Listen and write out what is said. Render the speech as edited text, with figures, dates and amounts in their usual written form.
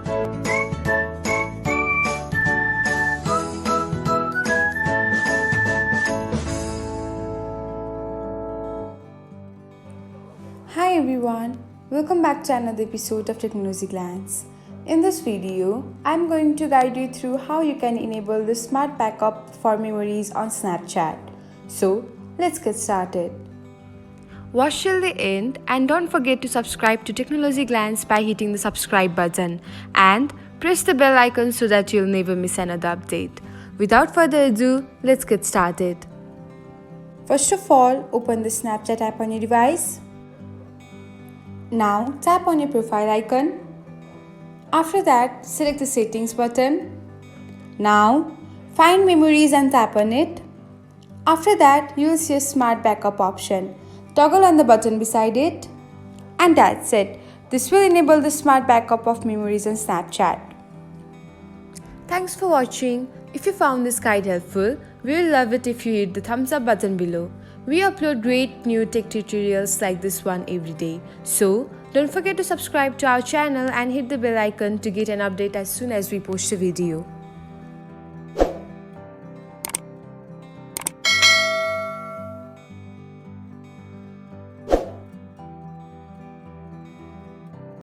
Hi everyone, welcome back to another episode of Technologyglance. In this video, I'm going to guide you through how you can enable the smart backup for memories on Snapchat. So, let's get started. Watch till the end and don't forget to subscribe to Technologyglance by hitting the subscribe button and press the bell icon so that you'll never miss another update. Without further ado, let's get started. First of all, open the Snapchat app on your device. Now tap on your profile icon. After that, select the settings button. Now find memories and tap on it. After that, you will see a smart backup option. Toggle on the button beside it. And that's it. This will enable the smart backup of memories on Snapchat. Thanks for watching. If you found this guide helpful, we will love it if you hit the thumbs up button below. We upload great new tech tutorials like this one every day. So, don't forget to subscribe to our channel and hit the bell icon to get an update as soon as we post a video.